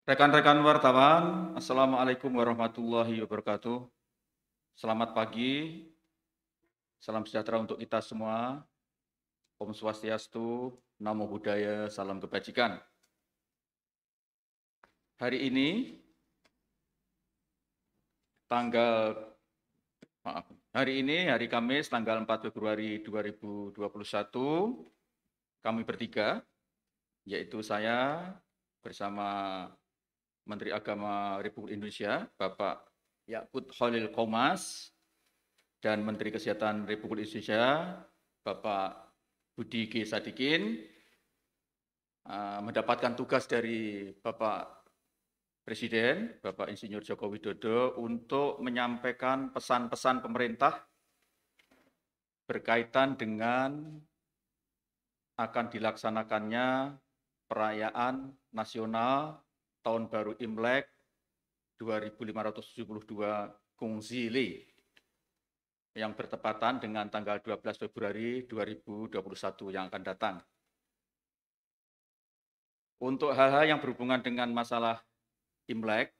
Rekan-rekan wartawan, Assalamualaikum warahmatullahi wabarakatuh. Selamat pagi, salam sejahtera untuk kita semua. Om Swastiastu, Namo Buddhaya, salam kebajikan. Hari ini, hari Kamis, tanggal 4 Februari 2021, kami bertiga, yaitu saya bersama Menteri Agama Republik Indonesia, Bapak Yakut Khalil Qomas, dan Menteri Kesehatan Republik Indonesia, Bapak Budi G. Sadikin, mendapatkan tugas dari Bapak Presiden, Bapak Insinyur Joko Widodo, untuk menyampaikan pesan-pesan pemerintah berkaitan dengan akan dilaksanakannya perayaan nasional Tahun Baru Imlek 2572 Kongzili yang bertepatan dengan tanggal 12 Februari 2021 yang akan datang. Untuk hal-hal yang berhubungan dengan masalah Imlek,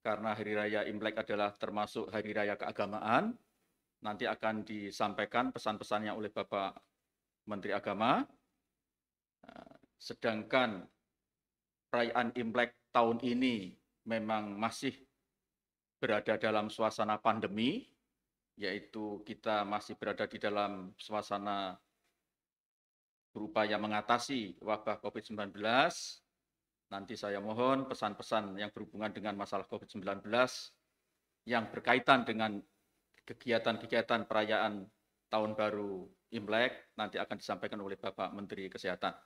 karena Hari Raya Imlek adalah termasuk Hari Raya keagamaan, nanti akan disampaikan pesan-pesannya oleh Bapak Menteri Agama. Sedangkan perayaan Imlek tahun ini memang masih berada dalam suasana pandemi, yaitu kita masih berada di dalam suasana berupaya mengatasi wabah COVID-19. Nanti saya mohon pesan-pesan yang berhubungan dengan masalah COVID-19 yang berkaitan dengan kegiatan-kegiatan perayaan Tahun Baru Imlek nanti akan disampaikan oleh Bapak Menteri Kesehatan.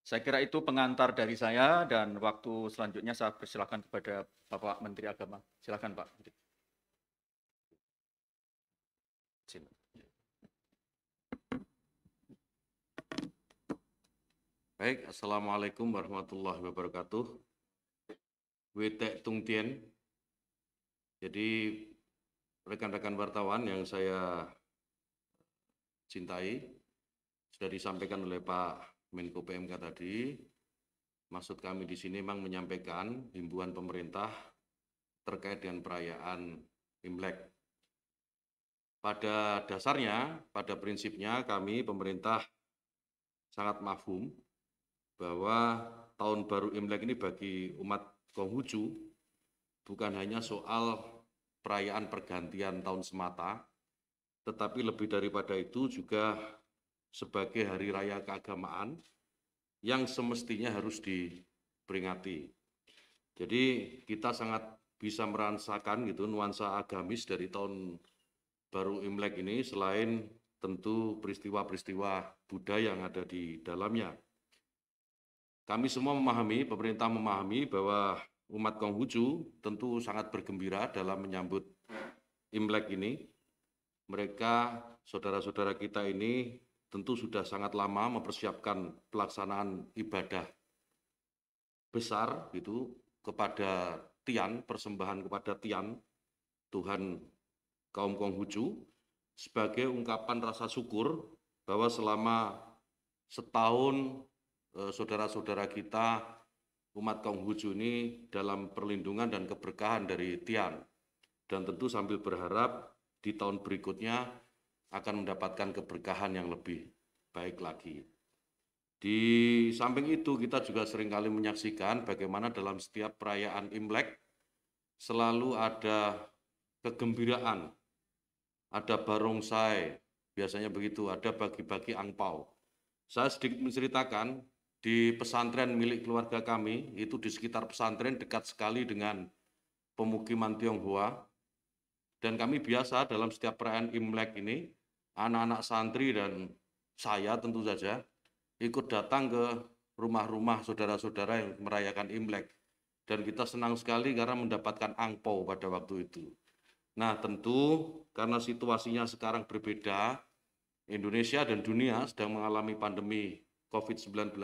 Saya kira itu pengantar dari saya, dan waktu selanjutnya saya persilakan kepada Bapak Menteri Agama. Silakan Pak. Baik, Assalamualaikum warahmatullahi wabarakatuh. Wetek Tung Tien. Jadi rekan-rekan wartawan yang saya cintai, sudah disampaikan oleh Pak Menko PMK tadi. Maksud kami di sini memang menyampaikan himbauan pemerintah terkait dengan perayaan Imlek. Pada dasarnya, pada prinsipnya kami pemerintah sangat mafhum bahwa Tahun Baru Imlek ini bagi umat Konghucu bukan hanya soal perayaan pergantian tahun semata, tetapi lebih daripada itu juga sebagai hari raya keagamaan yang semestinya harus diperingati. Jadi kita sangat bisa merasakan gitu nuansa agamis dari Tahun Baru Imlek ini, selain tentu peristiwa-peristiwa Buddha yang ada di dalamnya. Kami semua memahami, pemerintah memahami bahwa umat Konghucu tentu sangat bergembira dalam menyambut Imlek ini. Mereka, saudara-saudara kita ini tentu sudah sangat lama mempersiapkan pelaksanaan ibadah besar gitu kepada Tian, persembahan kepada Tian, Tuhan kaum Konghucu, sebagai ungkapan rasa syukur bahwa selama setahun saudara-saudara kita umat Konghucu ini dalam perlindungan dan keberkahan dari Tian, dan tentu sambil berharap di tahun berikutnya akan mendapatkan keberkahan yang lebih baik lagi. Di samping itu kita juga seringkali menyaksikan bagaimana dalam setiap perayaan Imlek selalu ada kegembiraan, ada barongsai, biasanya begitu, ada bagi-bagi angpau. Saya sedikit menceritakan, di pesantren milik keluarga kami, itu di sekitar pesantren dekat sekali dengan pemukiman Tionghoa, dan kami biasa dalam setiap perayaan Imlek ini, anak-anak santri dan saya tentu saja ikut datang ke rumah-rumah saudara-saudara yang merayakan Imlek, dan kita senang sekali karena mendapatkan angpau pada waktu itu. Nah, tentu karena situasinya sekarang berbeda, Indonesia dan dunia sedang mengalami pandemi COVID-19,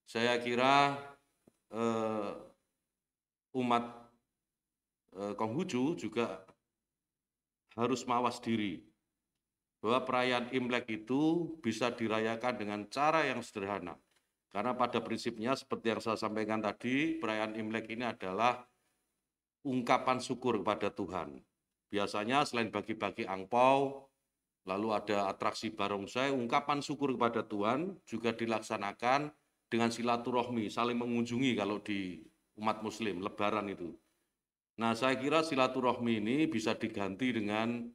saya kira umat Konghucu juga harus mawas diri bahwa perayaan Imlek itu bisa dirayakan dengan cara yang sederhana. Karena pada prinsipnya seperti yang saya sampaikan tadi, perayaan Imlek ini adalah ungkapan syukur kepada Tuhan. Biasanya selain bagi-bagi angpau, lalu ada atraksi barongsai, ungkapan syukur kepada Tuhan juga dilaksanakan dengan silaturahmi, saling mengunjungi kalau di umat muslim, lebaran itu. Nah, saya kira silaturahmi ini bisa diganti dengan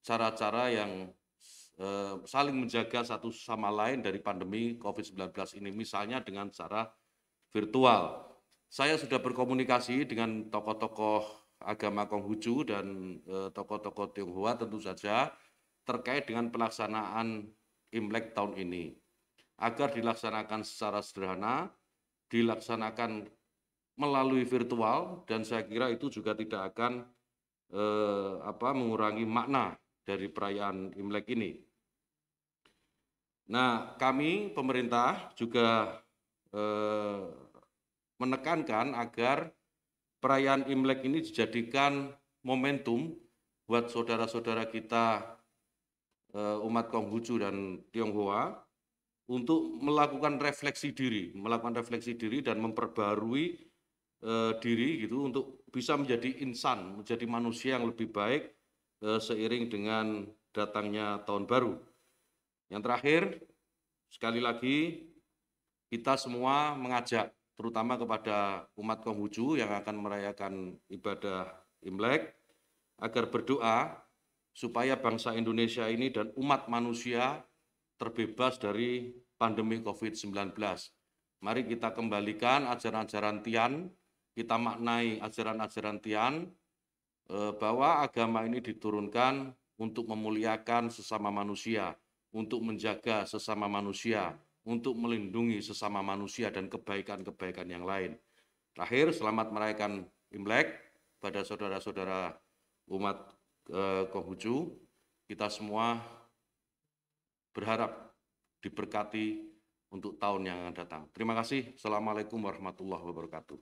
cara-cara yang saling menjaga satu sama lain dari pandemi COVID-19 ini, misalnya dengan cara virtual. Saya sudah berkomunikasi dengan tokoh-tokoh agama Konghucu dan tokoh-tokoh Tionghoa tentu saja terkait dengan pelaksanaan Imlek tahun ini. Agar dilaksanakan secara sederhana, dilaksanakan melalui virtual, dan saya kira itu juga tidak akan mengurangi makna dari perayaan Imlek ini. Nah, kami pemerintah juga menekankan agar perayaan Imlek ini dijadikan momentum buat saudara-saudara kita umat Konghucu dan Tionghoa untuk melakukan refleksi diri dan memperbarui diri gitu untuk bisa menjadi insan, menjadi manusia yang lebih baik seiring dengan datangnya tahun baru. Yang terakhir, sekali lagi kita semua mengajak terutama kepada umat Konghucu yang akan merayakan ibadah Imlek agar berdoa supaya bangsa Indonesia ini dan umat manusia terbebas dari pandemi COVID-19. Mari kita kembalikan ajaran-ajaran Tian, kita maknai ajaran-ajaran Tian bahwa agama ini diturunkan untuk memuliakan sesama manusia, untuk menjaga sesama manusia, untuk melindungi sesama manusia dan kebaikan-kebaikan yang lain. Terakhir, selamat merayakan Imlek pada saudara-saudara umat Konghucu. Kita semua berharap diberkati untuk tahun yang akan datang. Terima kasih. Assalamualaikum warahmatullahi wabarakatuh.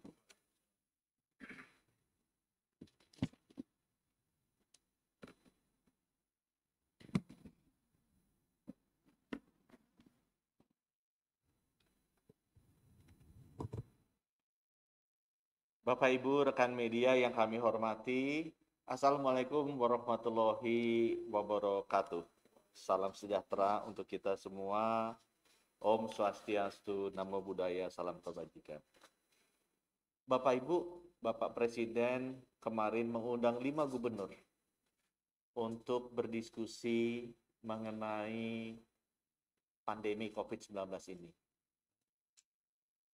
Bapak Ibu rekan media yang kami hormati, Assalamualaikum warahmatullahi wabarakatuh. Salam sejahtera untuk kita semua. Om Swastiastu, Namo Buddhaya, salam kebajikan. Bapak Ibu, Bapak Presiden kemarin mengundang 5 gubernur untuk berdiskusi mengenai pandemi COVID-19 ini.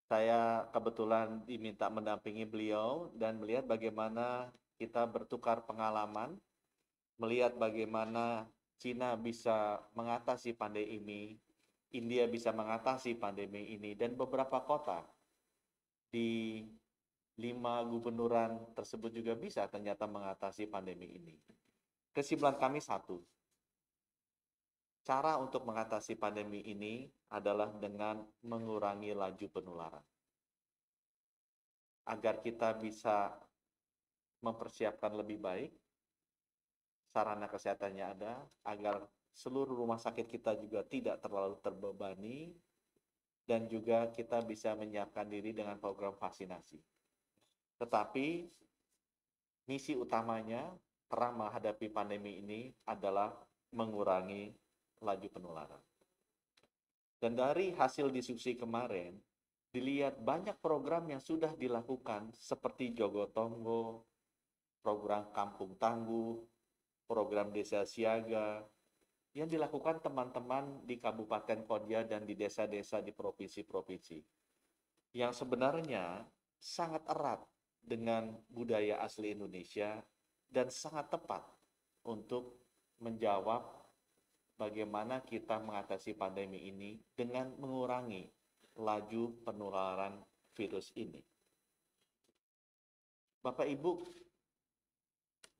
Saya kebetulan diminta mendampingi beliau dan melihat bagaimana kita bertukar pengalaman, melihat bagaimana Cina bisa mengatasi pandemi ini, India bisa mengatasi pandemi ini, dan beberapa kota di 5 gubernuran tersebut juga bisa ternyata mengatasi pandemi ini. Kesimpulan kami satu, cara untuk mengatasi pandemi ini adalah dengan mengurangi laju penularan. Agar kita bisa mempersiapkan lebih baik, sarana kesehatannya ada, agar seluruh rumah sakit kita juga tidak terlalu terbebani, dan juga kita bisa menyiapkan diri dengan program vaksinasi. Tetapi, misi utamanya perang menghadapi pandemi ini adalah mengurangi laju penularan. Dan dari hasil diskusi kemarin, dilihat banyak program yang sudah dilakukan seperti Jogotongo, program Kampung Tangguh, program Desa Siaga, yang dilakukan teman-teman di Kabupaten Kodia dan di desa-desa di provinsi-provinsi. Yang sebenarnya sangat erat dengan budaya asli Indonesia dan sangat tepat untuk menjawab bagaimana kita mengatasi pandemi ini dengan mengurangi laju penularan virus ini. Bapak Ibu,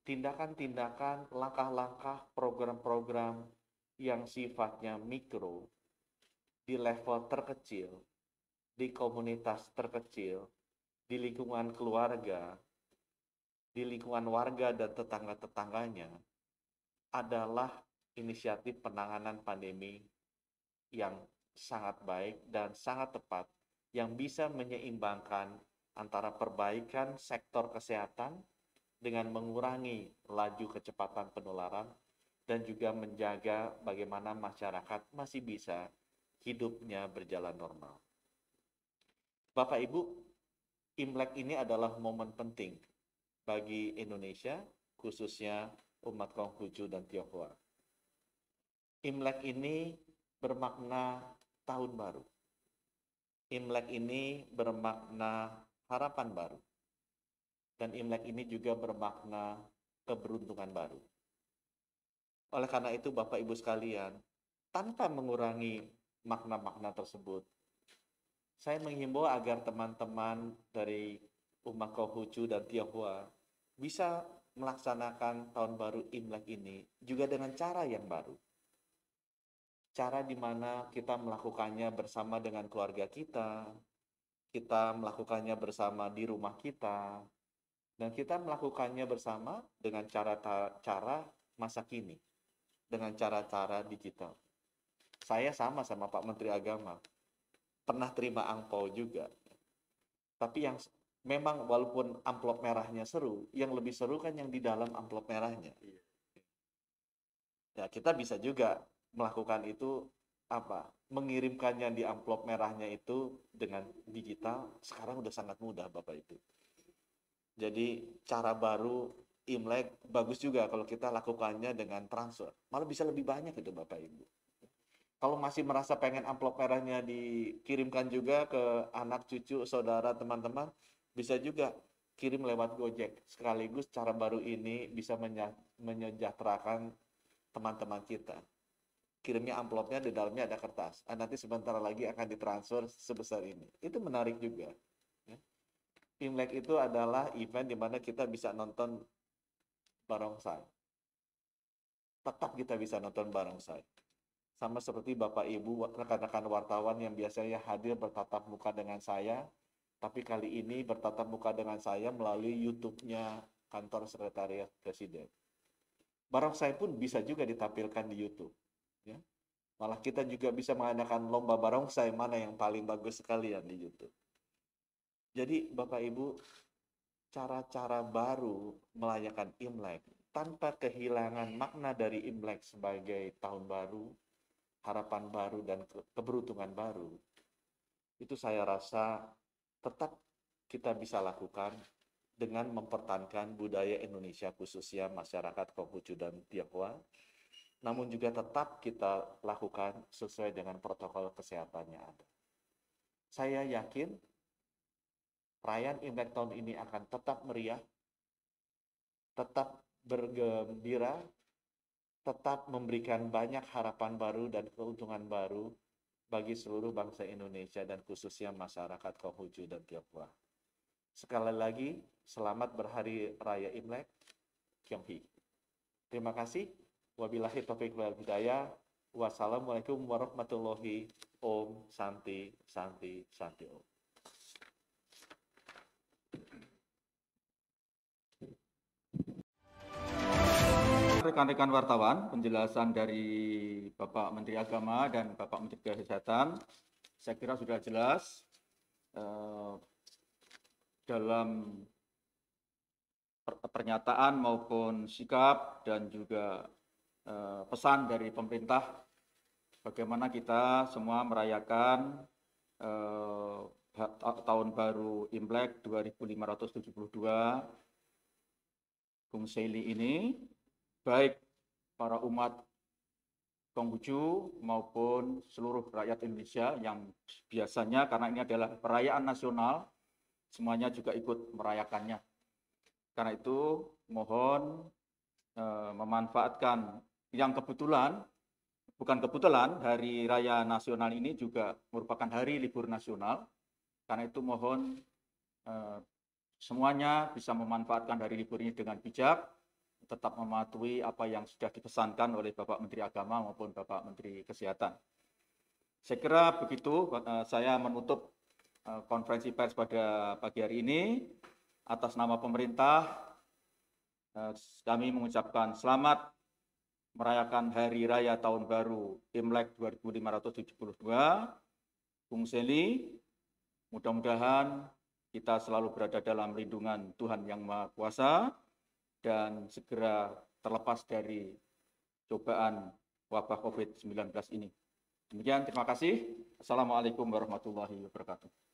tindakan-tindakan, langkah-langkah, program-program yang sifatnya mikro di level terkecil, di komunitas terkecil, di lingkungan keluarga, di lingkungan warga dan tetangga-tetangganya adalah inisiatif penanganan pandemi yang sangat baik dan sangat tepat yang bisa menyeimbangkan antara perbaikan sektor kesehatan dengan mengurangi laju kecepatan penularan dan juga menjaga bagaimana masyarakat masih bisa hidupnya berjalan normal. Bapak Ibu, Imlek ini adalah momen penting bagi Indonesia, khususnya umat Konghucu dan Tionghoa. Imlek ini bermakna tahun baru. Imlek ini bermakna harapan baru. Dan Imlek ini juga bermakna keberuntungan baru. Oleh karena itu, Bapak Ibu sekalian, tanpa mengurangi makna-makna tersebut, saya menghimbau agar teman-teman dari umat Konghucu dan Tionghoa bisa melaksanakan tahun baru Imlek ini juga dengan cara yang baru. Cara di mana kita melakukannya bersama dengan keluarga kita melakukannya bersama di rumah kita, dan kita melakukannya bersama dengan cara masa kini, dengan cara-cara digital. Saya sama Pak Menteri Agama, pernah terima angpau juga. Tapi yang memang walaupun amplop merahnya seru, yang lebih seru kan yang di dalam amplop merahnya. Ya, kita bisa juga melakukan itu mengirimkannya di amplop merahnya itu dengan digital, sekarang udah sangat mudah Bapak Ibu. Jadi cara baru Imlek bagus juga kalau kita lakukannya dengan transfer. Malah bisa lebih banyak itu Bapak Ibu. Kalau masih merasa pengen amplop merahnya dikirimkan juga ke anak, cucu, saudara, teman-teman, bisa juga kirim lewat Gojek. Sekaligus cara baru ini bisa menyejahterakan teman-teman kita. Kirimnya amplopnya, di dalamnya ada kertas. Nanti sebentar lagi akan ditransfer sebesar ini. Itu menarik juga. Imlek itu adalah event di mana kita bisa nonton barongsai. Tetap kita bisa nonton barongsai. Sama seperti Bapak Ibu, rekan-rekan wartawan yang biasanya hadir bertatap muka dengan saya, tapi kali ini bertatap muka dengan saya melalui YouTube-nya Kantor Sekretariat Presiden. Barongsai pun bisa juga ditampilkan di YouTube. Ya. Malah kita juga bisa mengadakan lomba barongsai mana yang paling bagus sekalian di YouTube. Jadi Bapak Ibu, cara-cara baru merayakan Imlek tanpa kehilangan makna dari Imlek sebagai tahun baru, harapan baru, dan keberuntungan baru, itu saya rasa tetap kita bisa lakukan dengan mempertahankan budaya Indonesia khususnya masyarakat Konghucu dan Tionghoa, namun juga tetap kita lakukan sesuai dengan protokol kesehatan yang ada. Saya yakin perayaan Imlek tahun ini akan tetap meriah, tetap bergembira, tetap memberikan banyak harapan baru dan keuntungan baru bagi seluruh bangsa Indonesia dan khususnya masyarakat Konghucu dan Tionghoa. Sekali lagi, selamat berhari raya Imlek, Kyonghi. Terima kasih. Wabillahi taufiq wal hidayah. Wassalamualaikum warahmatullahi Om Santi Santi Santi Om. Rekan-rekan wartawan, penjelasan dari Bapak Menteri Agama dan Bapak Menteri Kesehatan, saya kira sudah jelas dalam pernyataan maupun sikap dan juga pesan dari pemerintah bagaimana kita semua merayakan tahun baru Imlek 2572 Bung Seili ini, baik para umat Konghucu maupun seluruh rakyat Indonesia yang biasanya karena ini adalah perayaan nasional, semuanya juga ikut merayakannya. Karena itu mohon memanfaatkan yang bukan kebetulan hari raya nasional ini juga merupakan hari libur nasional. Karena itu mohon semuanya bisa memanfaatkan hari libur ini dengan bijak, tetap mematuhi apa yang sudah dipesankan oleh Bapak Menteri Agama maupun Bapak Menteri Kesehatan. Saya kira begitu, saya menutup konferensi pers pada pagi hari ini. Atas nama pemerintah, kami mengucapkan selamat merayakan Hari Raya Tahun Baru Imlek 2572. Bung Seli, mudah-mudahan kita selalu berada dalam lindungan Tuhan Yang Maha Kuasa dan segera terlepas dari cobaan wabah COVID-19 ini. Demikian, terima kasih. Assalamualaikum warahmatullahi wabarakatuh.